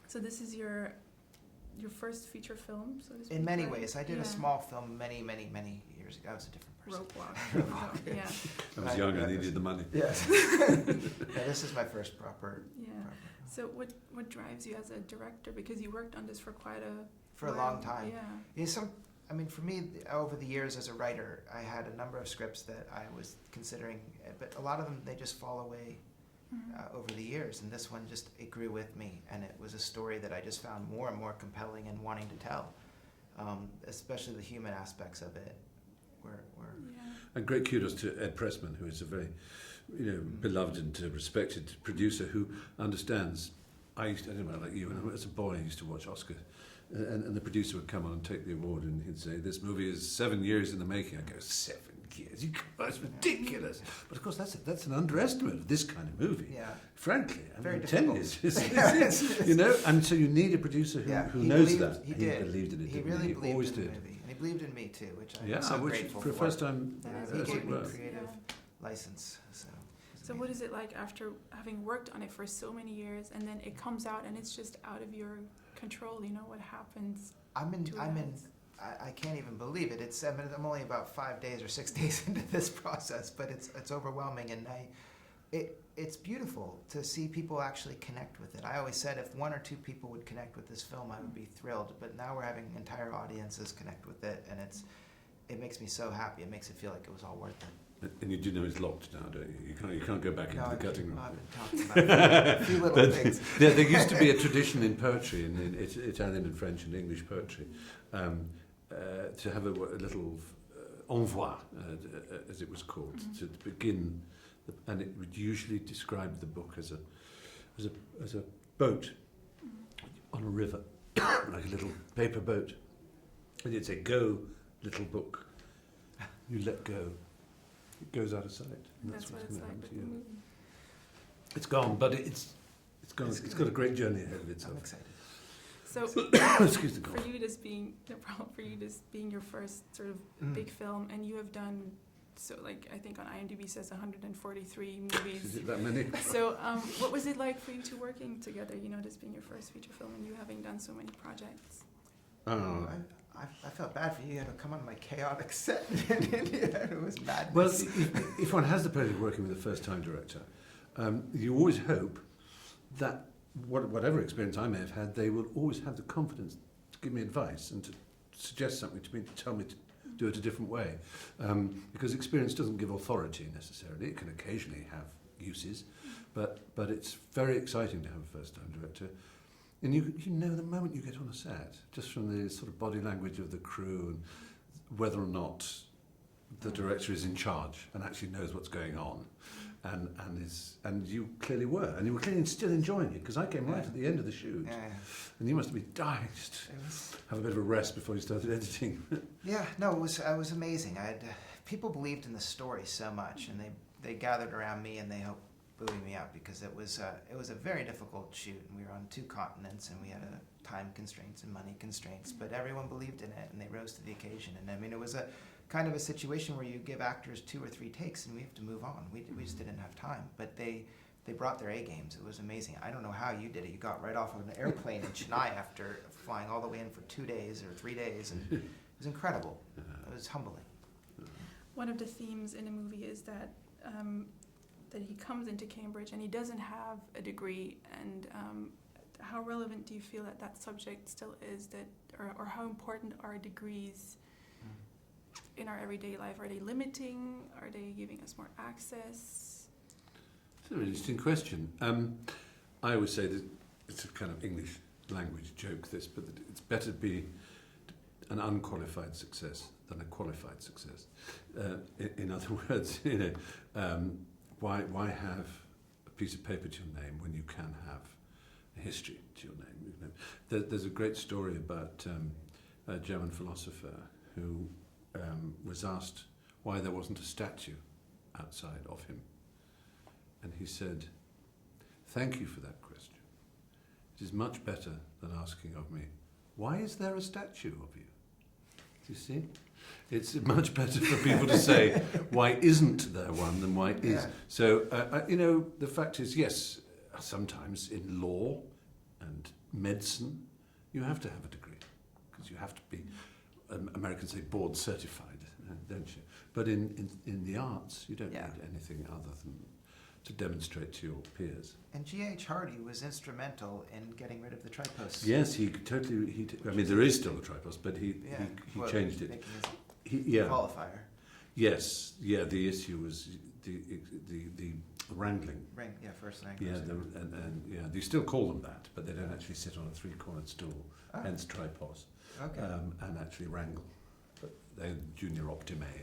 So this is your first feature film, so to speak? In many right? ways. I did a small film many years ago. I was a different person. Rope walk. Yeah. I was young and needed the money. Yes. Yeah, this is my first proper. Yeah. So what drives you as a director? Because you worked on this for quite a For a long time. Yeah. For me, over the years as a writer, I had a number of scripts that I was considering, but a lot of them, they just fall away over the years. And this one it grew with me, and it was a story that I just found more and more compelling and wanting to tell, especially the human aspects of it. And great kudos to Ed Pressman, who is a very beloved and respected producer who understands. I don't know, like you, when I was a boy, I used to watch Oscar. And the producer would come on and take the award, and he'd say, "This movie is 7 years in the making." I'd go, 7 years? That's ridiculous. But of course, that's an underestimate of this kind of movie. Yeah. Frankly, Very 10 difficult. years, and so you need a producer who knows that. He did. He believed in it. He really believed always in the did. movie, and he believed in me too, which I'm so grateful for the first time. He as gave it me were. creative license. So what is it like after having worked on it for so many years, and then it comes out and it's just out of your control? You know what happens? I can't even believe it. I'm only about 5 days or 6 days into this process, but it's overwhelming, and it's beautiful to see people actually connect with it. I always said if 1 or 2 people would connect with this film, I would be thrilled. But now we're having entire audiences connect with it, and it makes me so happy. It makes it feel like it was all worth it. And you do know it's locked now, don't you? You can't go back into the cutting room. I've been talking about a few little things. There used to be a tradition in poetry, in Italian and French and English poetry, to have a little envoi, as it was called, to begin, and it would usually describe the book as a boat on a river, like a little paper boat, and you'd say, "Go, little book, you let go." It goes out of sight. And That's what it's like with the movie. It's gone, but it's gone. It's got a great journey ahead of itself. I'm excited. So Excuse the cough. for you, this being your first sort of big film, and you have done I think on IMDb says 143 movies. Is it that many? So what was it like for you two working together? This being your first feature film, and you having done so many projects. I felt bad for you. You had to come on my chaotic set in India. It was madness. Well, if one has the pleasure of working with a first-time director, you always hope that whatever experience I may have had, they will always have the confidence to give me advice and to suggest something to me, to tell me to do it a different way. Because experience doesn't give authority necessarily. It can occasionally have uses, but it's very exciting to have a first-time director. And you know the moment you get on a set, just from the sort of body language of the crew and whether or not the director is in charge and actually knows what's going on, and you clearly were, and you were clearly still enjoying it, because I came right at the end of the shoot, and you must have been dying just to have a bit of a rest before you started editing. It was amazing. People believed in the story so much, and they gathered around me, and they helped buoy me up, because it was a very difficult shoot, and we were on 2 continents, and we had time constraints and money constraints, but everyone believed in it, and they rose to the occasion. And it was a kind of a situation where you give actors 2 or 3 takes, and we have to move on. We just didn't have time, but they brought their A games. It was amazing. I don't know how you did it. You got right off of an airplane in Chennai after flying all the way in for 2 days or 3 days, and it was incredible. It was humbling. One of the themes in the movie is that he comes into Cambridge and he doesn't have a degree, and how relevant do you feel that subject still is, or how important are degrees in our everyday life? Are they limiting? Are they giving us more access? It's an interesting question. I always say that it's a kind of English language joke, this, but it's better to be an unqualified success than a qualified success. In other words, why have a piece of paper to your name when you can have a history to your name? There's a great story about a German philosopher who was asked why there wasn't a statue outside of him. And he said, "Thank you for that question. It is much better than asking of me, why is there a statue of you?" Do you see? It's much better for people to say, why isn't there one, than why is. So, the fact is, yes, sometimes in law and medicine, you have to have a degree because you have to be, Americans say board certified, don't you? But in the arts, you don't Yeah. need anything other than to demonstrate to your peers. And G.H. Hardy was instrumental in getting rid of the tripos. Yes, he totally. I mean, there is still a tripos, but he Well, changed it. making his Yeah. qualifier. Yes. Yeah. The issue was the wrangling. First rank. Yeah. And you still call them that, but they don't actually sit on a three-cornered stool. Oh. Hence tripos. Okay. And actually wrangle. But they're junior optimae.